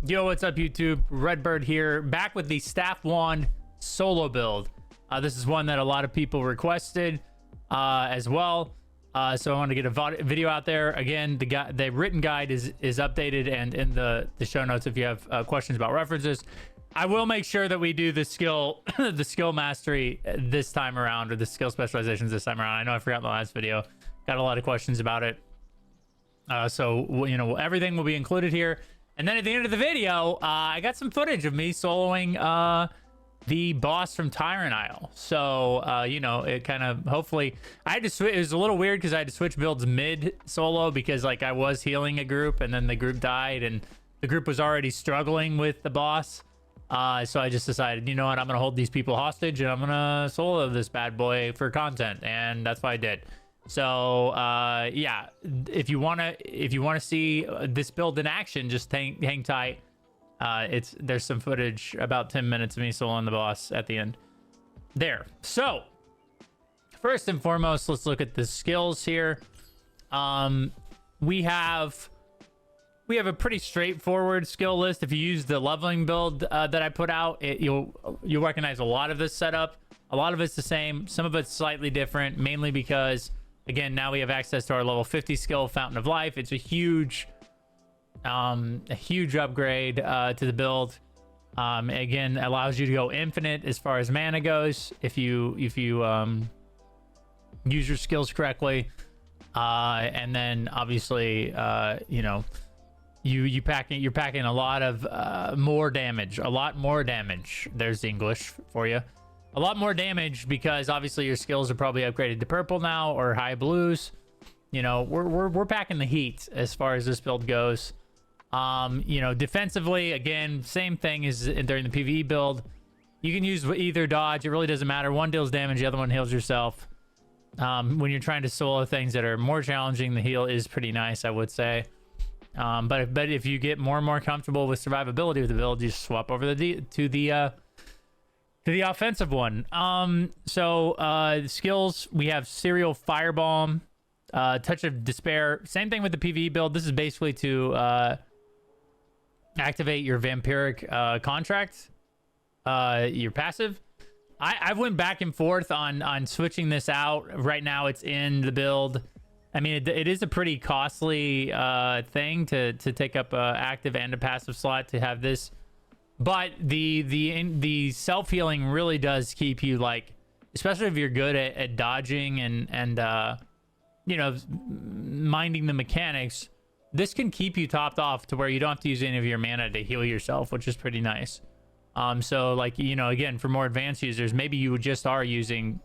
Yo, what's up, YouTube? Redbird here, back with the Staff Wand solo build. This is one that a lot of people requested as well. So I want to get a video out there. Again, the written guide is updated and in the show notes if you have questions about references. I will make sure that we do the skill the skill mastery this time around, or the skill specializations this time around. I know I forgot in the last video. Got a lot of questions about it. So, you know, everything will be included here. And then at the end of the video, I got some footage of me soloing the boss from Tyrant Isle. So, you know, it kind of, hopefully, I had to switch. It was a little weird because I had to switch builds mid solo because, like, I was healing a group and then the group died and the group was already struggling with the boss. So I just decided, you know what, I'm going to hold these people hostage and I'm going to solo this bad boy for content. And that's what I did. So yeah, if you want to see this build in action, just hang tight. There's some footage, about 10 minutes of me soloing the boss at the end there. So first and foremost, let's look at the skills here. We have a pretty straightforward skill list. If you use the leveling build that I put out, you'll recognize a lot of this setup. A lot of it's the same. Some of it's slightly different, mainly because, again, now we have access to our level 50 skill, Fountain of Life. It's a huge upgrade to the build. Again, allows you to go infinite as far as mana goes if you use your skills correctly. And then obviously, you know, you're packing a lot of more damage, a lot more damage. There's the English for you. A lot more damage because obviously your skills are probably upgraded to purple now or high blues. You know, we're packing the heat as far as this build goes. You know, defensively, again, same thing as during the PvE build. You can use either dodge. It really doesn't matter. One deals damage, the other one heals yourself. When you're trying to solo things that are more challenging, the heal is pretty nice, I would say. But if you get more and more comfortable with survivability with the build, you swap over to the offensive one. The skills, we have Serial Firebomb, Touch of Despair. Same thing with the PvE build. This is basically to activate your Vampiric Contract, your passive. I've went back and forth on switching this out. Right now it's in the build. I mean, it is a pretty costly thing to take up a active and a passive slot to have this. But the self-healing really does keep you, like, especially if you're good at dodging and you know, minding the mechanics, this can keep you topped off to where you don't have to use any of your mana to heal yourself, which is pretty nice. So, like, you know, again, for more advanced users, maybe you just are using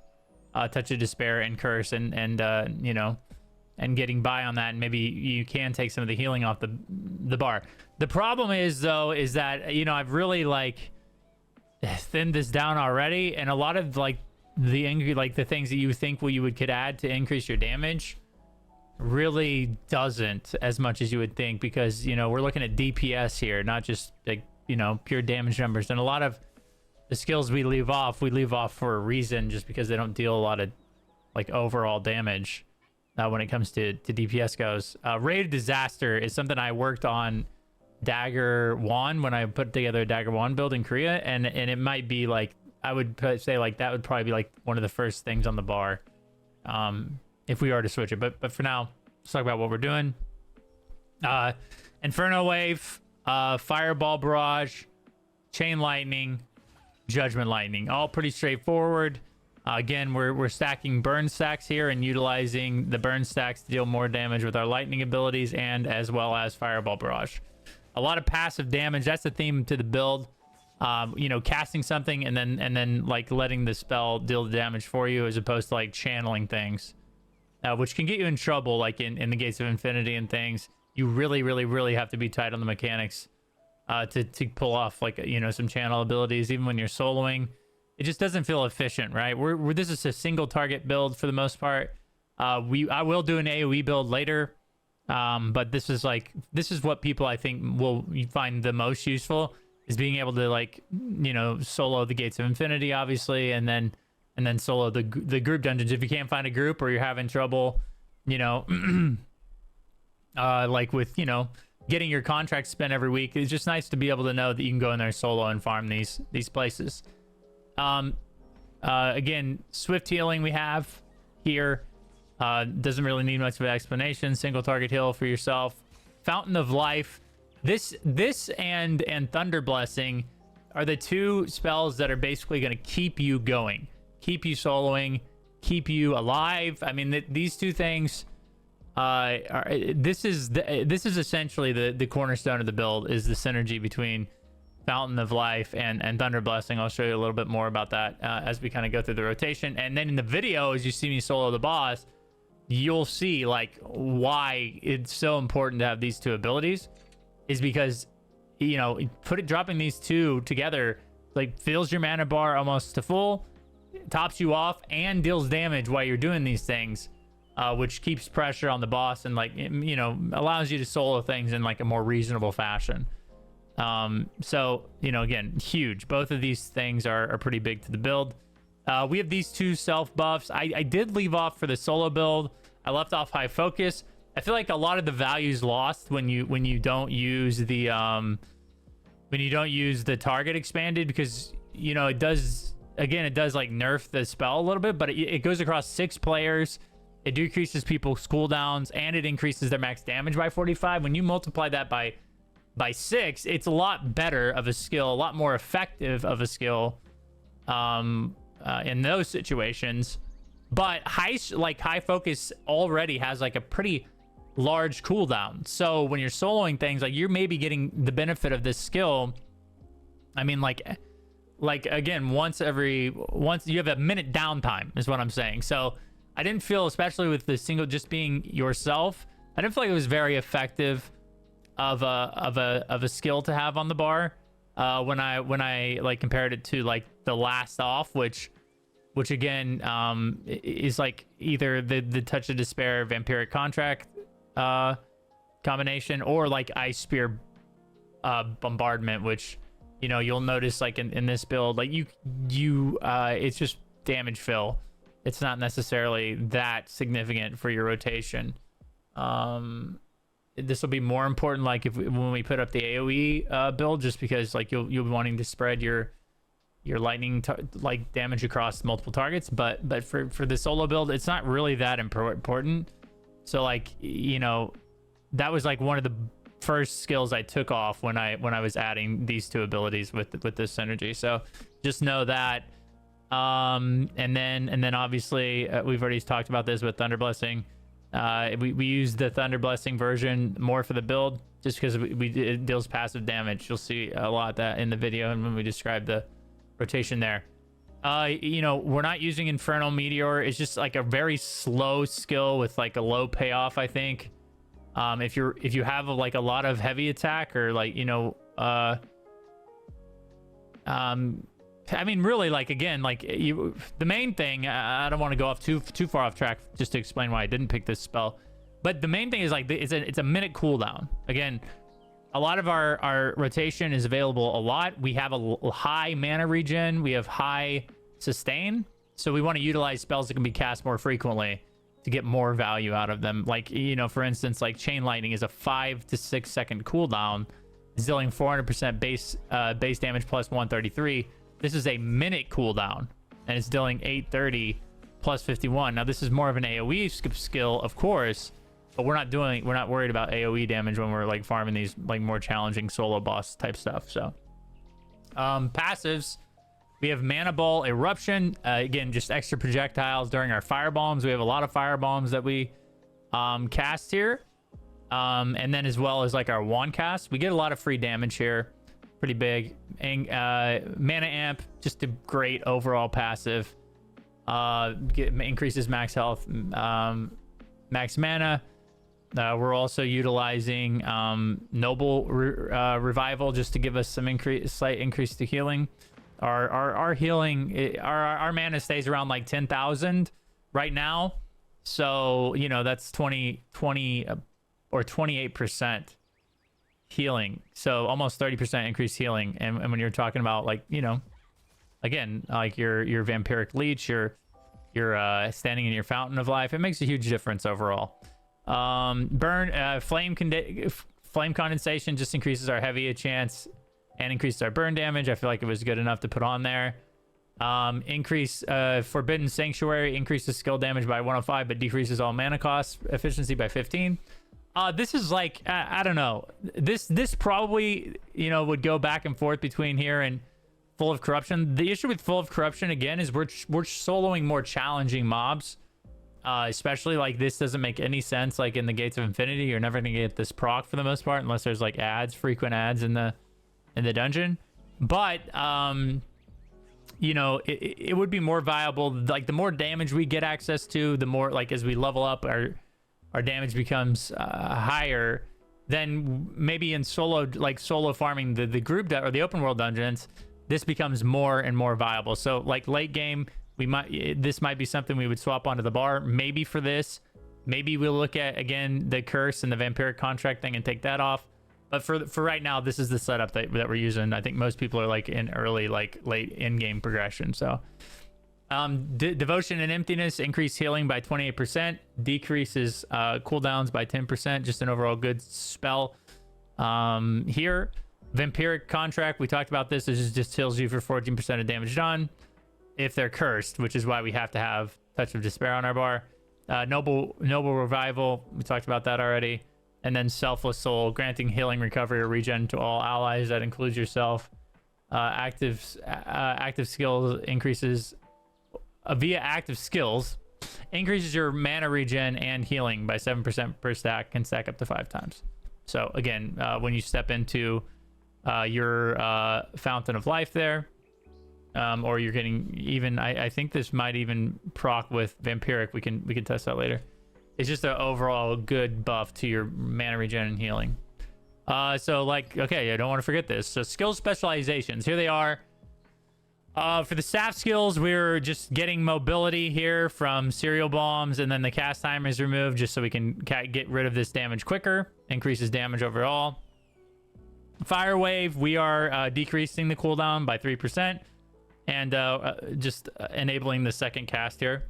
Touch of Despair and Curse and you know, and getting by on that, and maybe you can take some of the healing off the bar. The problem is, though, is that, you know, I've really, like, thinned this down already, and a lot of, like, the things that you think you could add to increase your damage really doesn't as much as you would think, because, you know, we're looking at DPS here, not just, like, you know, pure damage numbers. And a lot of the skills we leave off for a reason, just because they don't deal a lot of, like, overall damage. When it comes to DPS goes. Raid Disaster is something I worked on Dagger Wand when I put together a Dagger Wand build in Korea, and it might be, like, I would say, like, that would probably be, like, one of the first things on the bar if we are to switch it. But for now, let's talk about what we're doing. Inferno Wave, Fireball Barrage, Chain Lightning, Judgment Lightning, all pretty straightforward. Again, we're stacking burn stacks here and utilizing the burn stacks to deal more damage with our lightning abilities, and as well as Fireball Barrage. A lot of passive damage. That's the theme to the build. You know, casting something and then like letting the spell deal the damage for you, as opposed to, like, channeling things, which can get you in trouble, like in the Gates of Infinity and things. You really have to be tight on the mechanics to pull off, like, you know, some channel abilities, even when you're soloing. It just doesn't feel efficient, right? This is a single target build for the most part. I will do an AoE build later, but this is what people, I think, will find the most useful, is being able to, like, you know, solo the Gates of Infinity, obviously, and then solo the group dungeons. If you can't find a group, or you're having trouble, you know, like with, you know, getting your contract spent every week. It's just nice to be able to know that you can go in there solo and farm these places. Again, swift healing we have here. Doesn't really need much of an explanation. Single target heal for yourself. Fountain of Life. This and Thunder Blessing are the two spells that are basically going to keep you going, keep you soloing, keep you alive. I mean, these two things. This is essentially the cornerstone of the build, is the synergy between Fountain of Life and Thunder Blessing. I'll show you a little bit more about that as we kind of go through the rotation. And then in the video, as you see me solo the boss, you'll see like why it's so important to have these two abilities, is because, you know, dropping these two together like fills your mana bar almost to full, tops you off, and deals damage while you're doing these things. Which keeps pressure on the boss and, like, you know, allows you to solo things in like a more reasonable fashion. So, you know, again, huge. Both of these things are pretty big to the build. We have these two self buffs. I did leave off for the solo build. I left off High Focus. I feel like a lot of the value's lost when you don't use the target expanded, because, you know, it does like nerf the spell a little bit, but it goes across 6 players. It decreases people's cooldowns, and it increases their max damage by 45. When you multiply that by 6, it's a lot better of a skill, a lot more effective of a skill in those situations. But High Focus already has like a pretty large cooldown. So when you're soloing things, like, you're maybe getting the benefit of this skill. I mean, like again, once you have a minute downtime is what I'm saying. So I didn't feel, especially with the single just being yourself, I didn't feel like it was very effective of a skill to have on the bar when I like compared it to like the Last Off, which again is like either the Touch of Despair Vampiric Contract combination, or like Ice Spear Bombardment, which, you know, you'll notice like in this build, like you it's just damage fill. It's not necessarily that significant for your rotation. This will be more important, like when we put up the AoE build, just because like you'll be wanting to spread your lightning like damage across multiple targets. But for the solo build, it's not really that important. So, like, you know, that was like one of the first skills I took off when I was adding these two abilities with this synergy. So just know that. And then obviously we've already talked about this with Thunder Blessing. We use the Thunder Blessing version more for the build, just because it deals passive damage. You'll see a lot of that in the video and when we describe the rotation there. You know, we're not using Infernal Meteor. It's just like a very slow skill with like a low payoff, I think. If you have like a lot of heavy attack, or like, you know, I mean, really, like, again, like, the main thing, I don't want to go off too far off track just to explain why I didn't pick this spell, but the main thing is like it's a minute cooldown. Again, a lot of our rotation is available a lot. We have a high mana regen, we have high sustain, so we want to utilize spells that can be cast more frequently to get more value out of them. Like, you know, for instance, like Chain Lightning is a 5 to 6 second cooldown, is dealing 400% base damage plus 133. This is a minute cooldown, and it's dealing 830 plus 51. Now, this is more of an AoE skill, of course, but we're not worried about AoE damage when we're like farming these like more challenging solo boss type stuff. So, passives, we have Mana Ball Eruption. Again, just extra projectiles during our fire bombs. We have a lot of fire bombs that we cast here, and then as well as like our wand cast, we get a lot of free damage here. Pretty big. And Mana Amp, just a great overall passive. Increases max health, max mana. We're also utilizing Noble Revival just to give us some slight increase to healing. Our healing, our mana stays around like 10,000 right now. So, you know, that's 20 or 28% healing, so almost 30% increased healing. And when you're talking about, like, you know, again, like your Vampiric Leech, you're standing in your Fountain of Life, it makes a huge difference overall. Flame condensation just increases our heavy chance and increases our burn damage. I feel like it was good enough to put on there. Increase Forbidden Sanctuary increases skill damage by 105 but decreases all mana cost efficiency by 15. This is like I don't know, this probably, you know, would go back and forth between here and Full of Corruption. The issue with Full of Corruption again is we're soloing more challenging mobs, especially like this doesn't make any sense. Like in the Gates of Infinity, you're never gonna get this proc for the most part unless there's like frequent ads in the dungeon. But you know, it would be more viable. Like the more damage we get access to, the more, like, as we level up, our damage becomes higher. Then maybe in solo farming the group or the open world dungeons, this becomes more and more viable. So like late game, this might be something we would swap onto the bar. Maybe for this, maybe we'll look at again the curse and the vampiric contract thing and take that off. But for right now, this is the setup that we're using. I think most people are like in early, like late in-game progression. So Devotion and Emptiness increase healing by 28%, decreases cooldowns by 10%. Just an overall good spell. Here, Vampiric Contract, we talked about this. This just heals you for 14% of damage done if they're cursed, which is why we have to have Touch of Despair on our bar. Noble Revival, we talked about that already. And then Selfless Soul, granting healing, recovery, or regen to all allies. That includes yourself. Active skills increases via active skills, increases your mana regen and healing by 7% per stack, can stack up to 5 times. So again, when you step into your Fountain of Life there, or you're getting even, I think this might even proc with Vampiric. We can test that later. It's just an overall good buff to your mana regen and healing. So like, okay, I don't want to forget this. So skill specializations, here they are. For the staff skills, we're just getting mobility here from Serial Bombs, and then the cast timer is removed just so we can get rid of this damage quicker. Increases damage overall. Fire Wave, we are decreasing the cooldown by 3% and just enabling the second cast here.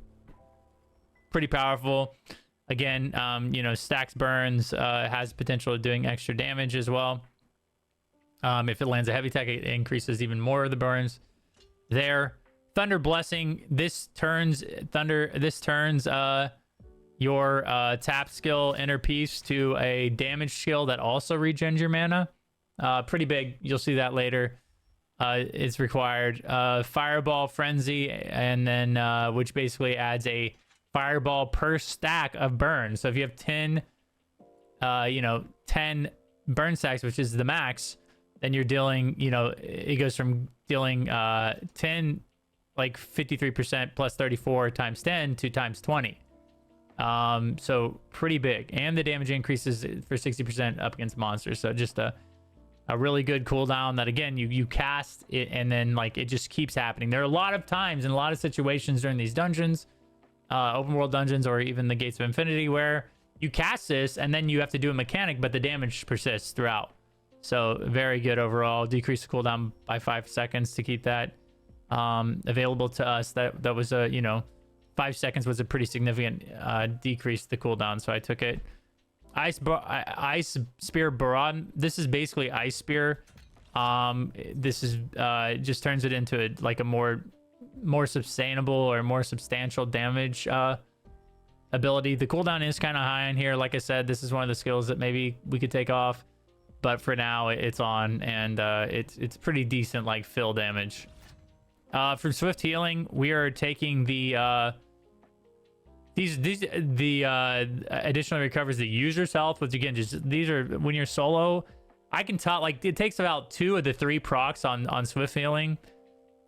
Pretty powerful. Again, you know, stacks burns, has potential of doing extra damage as well. If it lands a heavy attack, it increases even more of the burns there. Thunder Blessing, this turns your tap skill Inner Peace to a damage skill that also regens your mana. Pretty big. You'll see that later. It's required. Fireball Frenzy, and then which basically adds a fireball per stack of burn. So if you have 10 burn stacks, which is the max, then you're dealing, you know, it goes from dealing 10, like 53% plus 34 times 10 to times 20. So pretty big. And the damage increases for 60% up against monsters. So just a really good cooldown that, again, you cast it and then like it just keeps happening. There are a lot of times in a lot of situations during these dungeons, open world dungeons, or even the Gates of Infinity, where you cast this and then you have to do a mechanic, but the damage persists throughout. So very good overall. Decrease the cooldown by 5 seconds to keep that available to us. That was a, you know, 5 seconds was a pretty significant decrease to the cooldown, so I took it. Ice Spear Barad, this is basically Ice Spear. This is just turns it into like a more sustainable or more substantial damage ability. The cooldown is kind of high in here. Like I said, this is one of the skills that maybe we could take off, but for now it's on, and it's pretty decent like fill damage. For Swift Healing, we are taking the additionally recovers the user's health, which again, just these are when you're solo. I can tell, like, it takes about 2 of the 3 procs on Swift Healing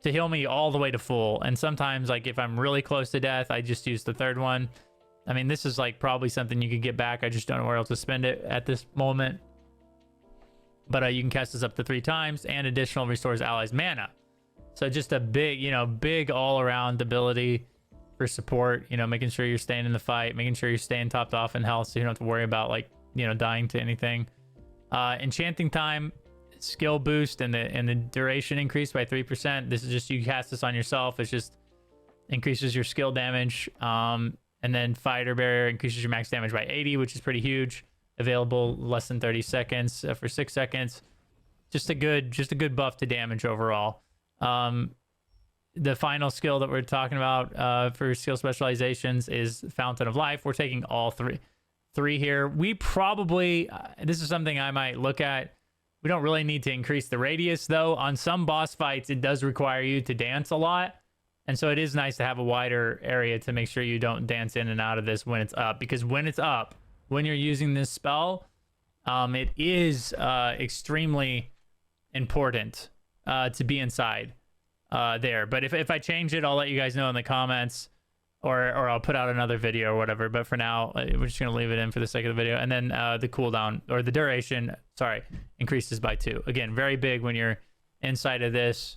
to heal me all the way to full. And sometimes, like, if I'm really close to death, I just use the 3rd one. I mean, this is like probably something you could get back. I just don't know where else to spend it at this moment. But you can cast this up to 3 times, and additional restores allies mana. So just a big, you know, big all around ability for support, you know, making sure you're staying in the fight, making sure you're staying topped off in health, so you don't have to worry about, like, you know, dying to anything. Enchanting Time, skill boost, and the duration increased by 3%. This is just, you cast this on yourself. It's just increases your skill damage. And then Fighter Barrier increases your max damage by 80, which is pretty huge. available less than 30 seconds for 6 seconds. Just a good buff to damage overall. The final skill that we're talking about for skill specializations is Fountain of Life. We're taking all three here. We probably this is something I might look at. We don't really need to increase the radius though. On some boss fights, it does require you to dance a lot. And so it is nice to have a wider area to make sure you don't dance in and out of this when it's up. Because when it's up, when you're using this spell, it is extremely important to be inside there. But if I change it, I'll let you guys know in the comments, or I'll put out another video or whatever. But for now, we're just going to leave it in for the sake of the video. And then the cooldown, or the duration, increases by 2. Again, very big when you're inside of this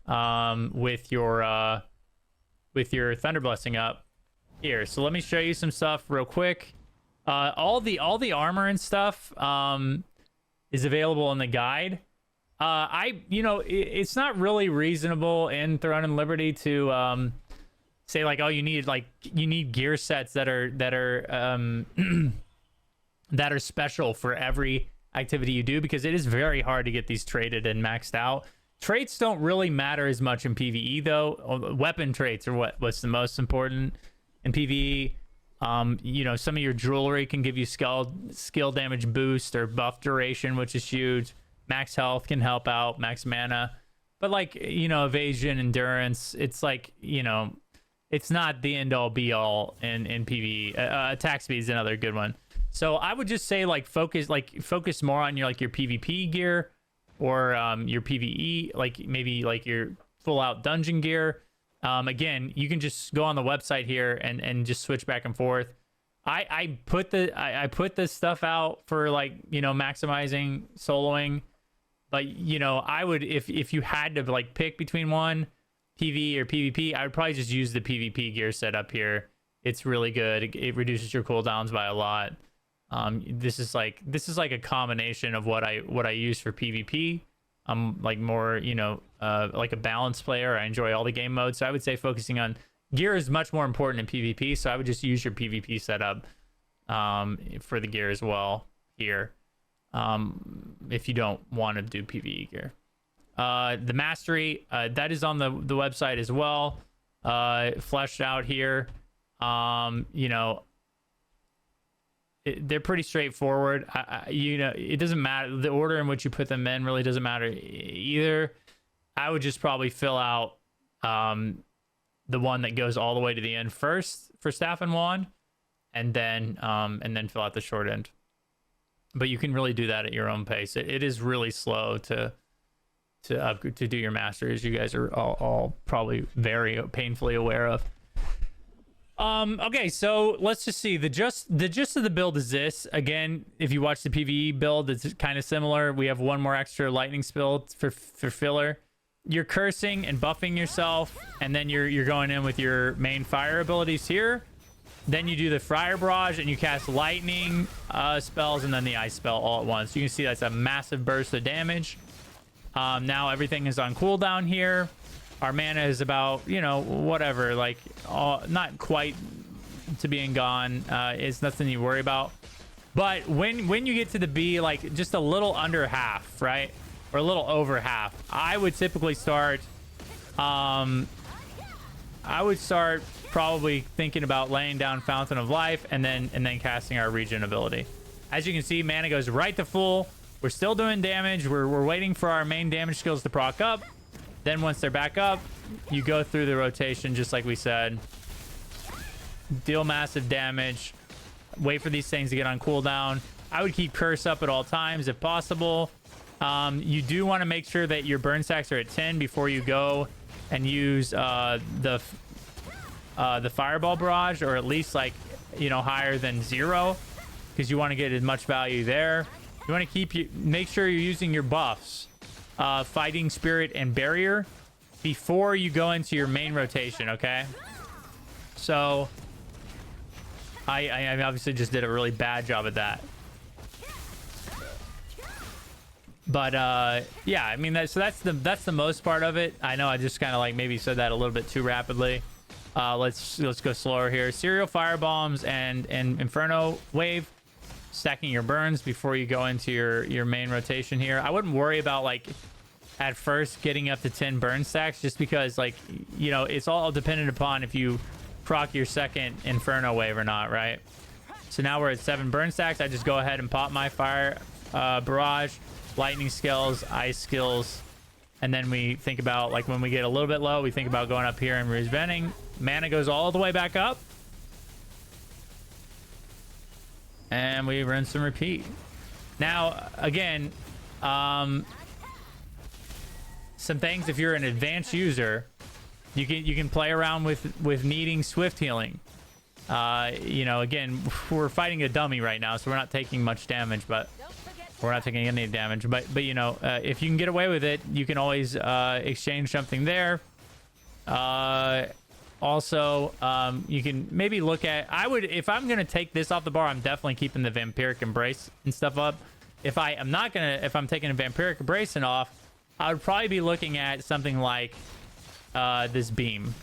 with your Thunder Blessing up here. So let me show you some stuff real quick. All the armor and stuff is available in the guide. It's not really reasonable in Throne and Liberty to say like, oh, you need gear sets that are that are special for every activity you do, because it is very hard to get these traded and maxed out. Traits don't really matter as much in PvE though. Weapon traits are what's the most important in PvE. Some of your jewelry can give you skill damage boost or buff duration, which is huge. Max health can help out, max mana. But evasion, endurance, it's it's not the end all be all in PvE. Attack speed is another good one. So I would just say focus more on your PvP gear, or your PvE, maybe your full out dungeon gear. Again, you can just go on the website here and just switch back and forth. I put this stuff out for maximizing soloing, but I would, if you had to pick between one, PvE or PvP, I would probably just use the PvP gear set up here. It's really good. It reduces your cooldowns by a lot. This is like a combination of what I use for PvP. I'm more like a balanced player. I enjoy all the game modes, so I would say focusing on gear is much more important in PvP. So I would just use your PvP setup for the gear as well here, if you don't want to do PvE gear. The mastery that is on the website as well, fleshed out here. They're pretty straightforward. It doesn't matter. The order in which you put them in really doesn't matter either. I would just probably fill out the one that goes all the way to the end first for staff and wand, and then fill out the short end. But you can really do that at your own pace. It is really slow to do your masters. You guys are all probably very painfully aware of. Okay, so let's just see. The gist of the build is this. Again, if you watch the PvE build, it's kind of similar. We have one more extra lightning spell for filler. You're cursing and buffing yourself, and then you're going in with your main fire abilities here. Then you do the Fire Barrage, and you cast lightning spells, and then the ice spell all at once. You can see that's a massive burst of damage. Now everything is on cooldown here. Our mana is about, whatever, not quite to being gone. It's nothing you worry about. But when you get to the B, just a little under half, right? Or a little over half, I would typically start, probably thinking about laying down Fountain of Life and then casting our regen ability. As you can see, mana goes right to full. We're still doing damage. We're waiting for our main damage skills to proc up. Then once they're back up, you go through the rotation just like we said. Deal massive damage. Wait for these things to get on cooldown. I would keep curse up at all times if possible. You do want to make sure that your burn stacks are at 10 before you go and use the fireball barrage, or at least higher than 0, because you want to get as much value there. You want to make sure you're using your buffs, fighting spirit and barrier, before you go into your main rotation. Okay, so I obviously just did a really bad job at that, but yeah, I mean that's the most part of it. I know I just kind of maybe said that a little bit too rapidly. Let's go slower here. Serial fire bombs and inferno wave. stacking your burns before you go into your main rotation here. I wouldn't worry about like at first getting up to 10 burn stacks, just because like, you know, it's all dependent upon if you proc your second Inferno wave or not, right? So now we're at 7 burn stacks. I just go ahead and pop my fire barrage, lightning skills, ice skills, and then we think about like when we get a little bit low, we think about going up here and reventing. Mana goes all the way back up, and we rinse and repeat. Now again, some things, if you're an advanced user, you can play around with needing swift healing. You know, again, we're fighting a dummy right now, so we're not taking much damage, but we're not taking any damage. But you know, if you can get away with it, you can always exchange something there. Also, you can maybe look at, if I'm gonna take this off the bar, I'm definitely keeping the Vampiric Embrace and stuff up. If I'm taking a Vampiric Embracing off, I would probably be looking at something like this beam.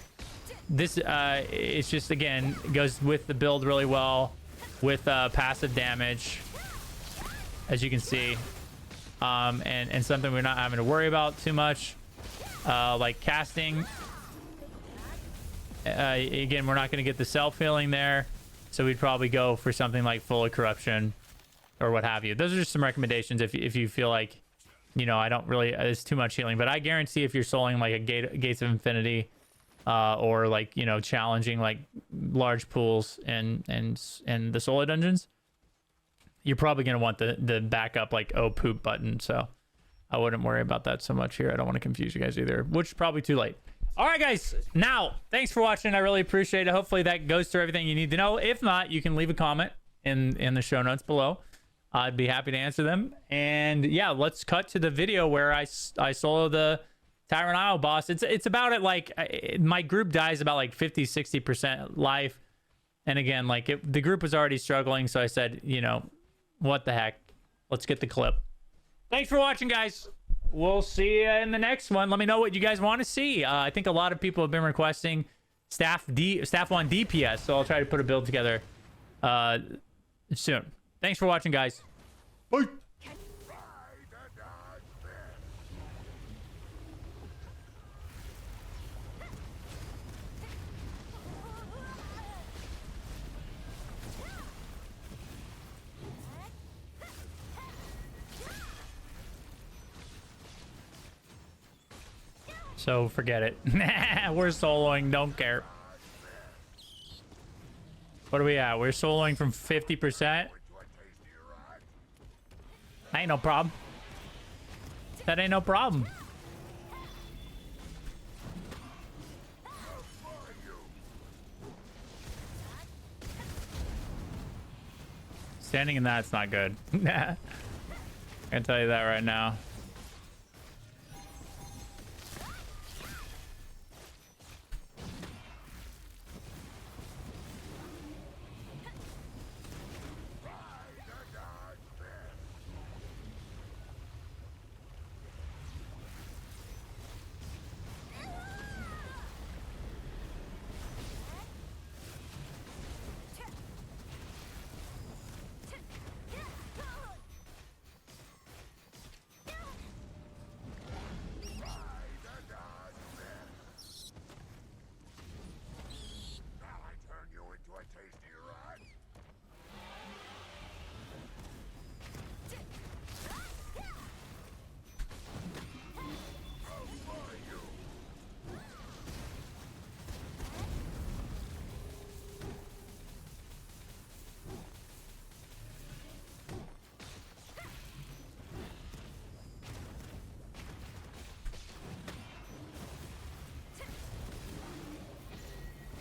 This it's just, again, goes with the build really well with passive damage, as you can see, and something we're not having to worry about too much, like casting. Again, we're not going to get the self-healing there, so we'd probably go for something like Full of Corruption or what have you. Those are just some recommendations if you feel like, you know, I don't really, it's too much healing. But I guarantee if you're souling like a Gates of Infinity, or like, you know, challenging like large pools and the solo dungeons, you're probably going to want the backup like poop button. So I wouldn't worry about that so much here. I don't want to confuse you guys either, which is probably too late. All right, guys. Now, thanks for watching. I really appreciate it. Hopefully that goes through everything you need to know. If not, you can leave a comment in the show notes below. I'd be happy to answer them. And yeah, let's cut to the video where I solo the Tyrant Isle boss. It's about it, like my group dies about like 50-60% life, and again, like the group was already struggling, so I said, you know, what the heck, let's get the clip. Thanks for watching, guys. We'll see you in the next one. Let me know what you guys want to see. I think a lot of people have been requesting staff 1 DPS, so I'll try to put a build together soon. Thanks for watching, guys. Bye. So forget it. We're soloing, don't care. What are we at? We're soloing from 50%. Ain't no problem. That ain't no problem. Standing in that's not good. I can tell you that right now.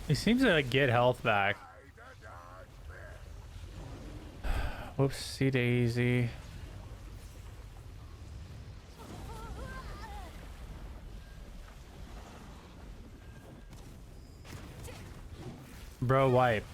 He seems to like get health back. Whoopsie daisy. Bro, wipe.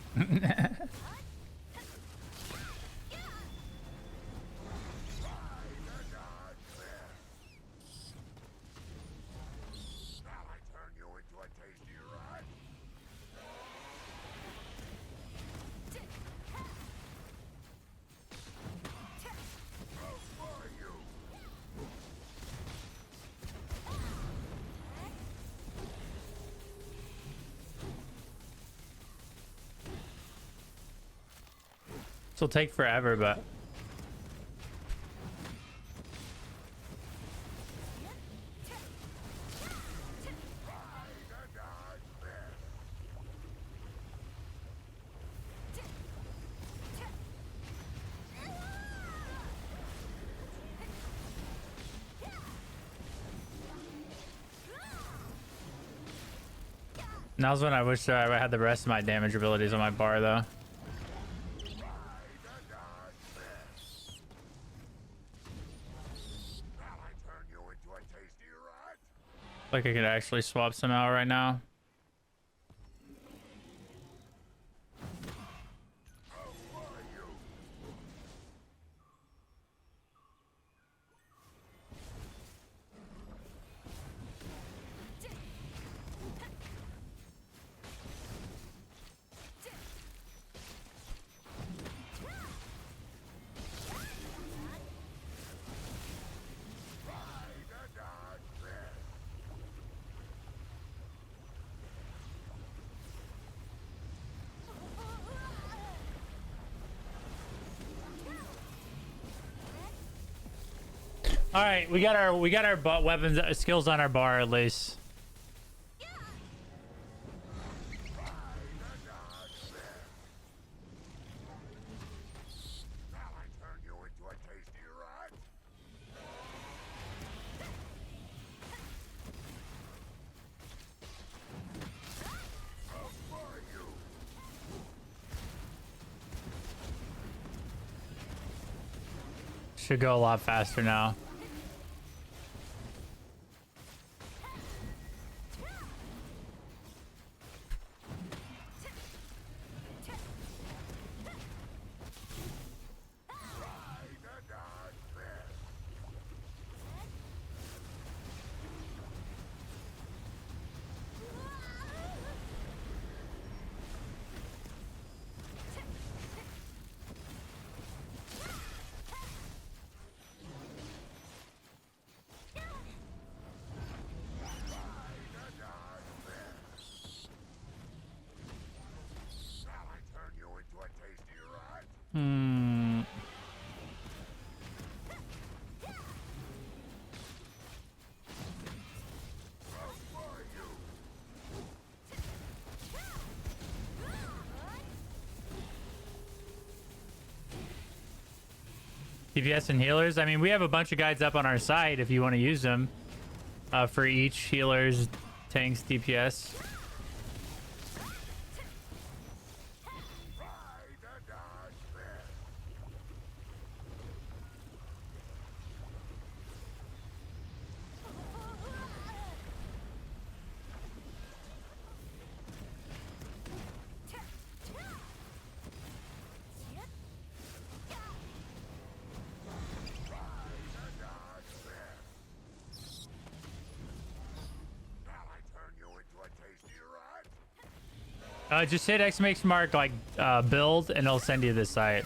will take forever, but now's when I wish I had the rest of my damage abilities on my bar, though. Like I could actually swap somehow right now. All right, we got our weapons skills on our bar at least. Should go a lot faster now. DPS and healers. I mean, we have a bunch of guides up on our site if you want to use them for each healer's tank's DPS. Just hit exclamation mark like build and it'll send you this site.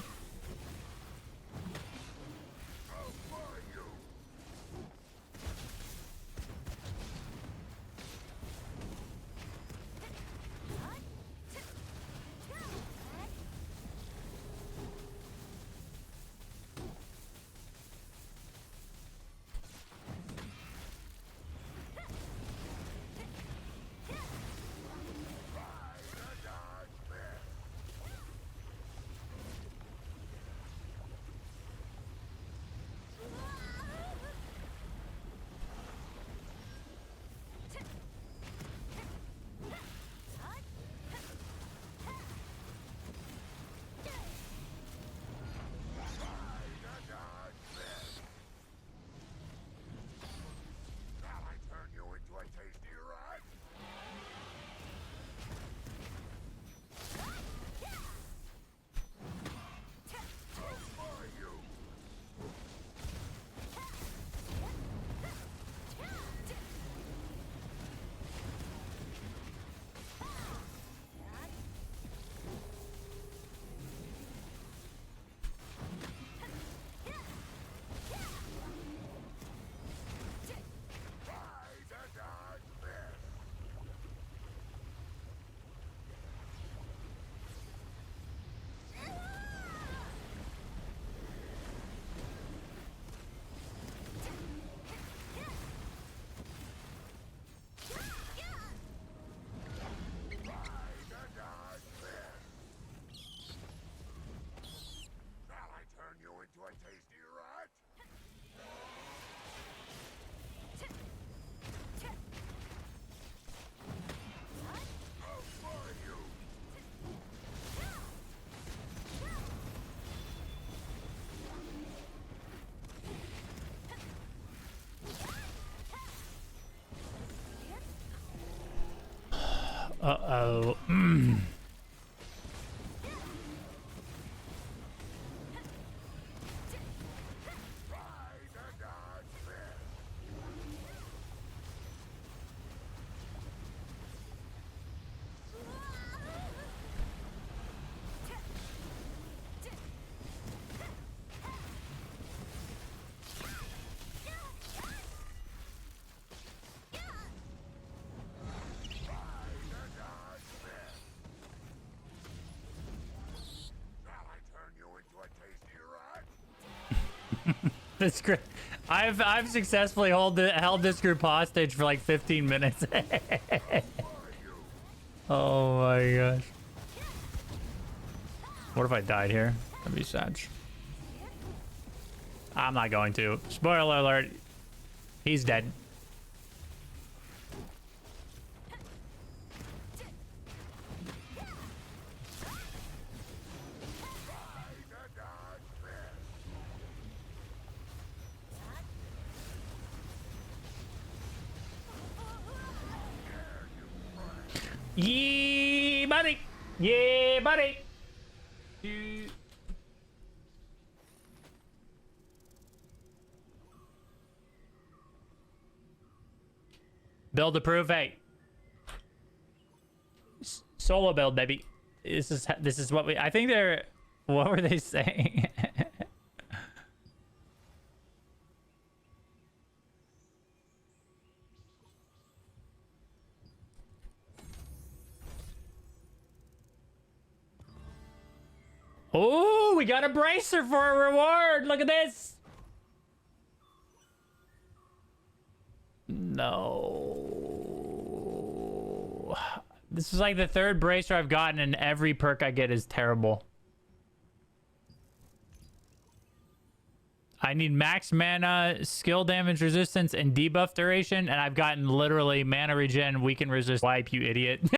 Uh-oh. That's great. I've successfully held this group hostage for like 15 minutes. Oh my gosh. What if I died here? That'd be sad. I'm not going to. Spoiler alert. He's dead. Yeah, buddy. Yeah, buddy. Build approved. Hey, solo build, baby. This is what we. I think they're. What were they saying? Oh, we got a bracer for a reward. Look at this. No. This is like the third bracer I've gotten, and every perk I get is terrible. I need max mana, skill damage resistance, and debuff duration, and I've gotten literally mana regen, weaken resist. Wipe, you idiot.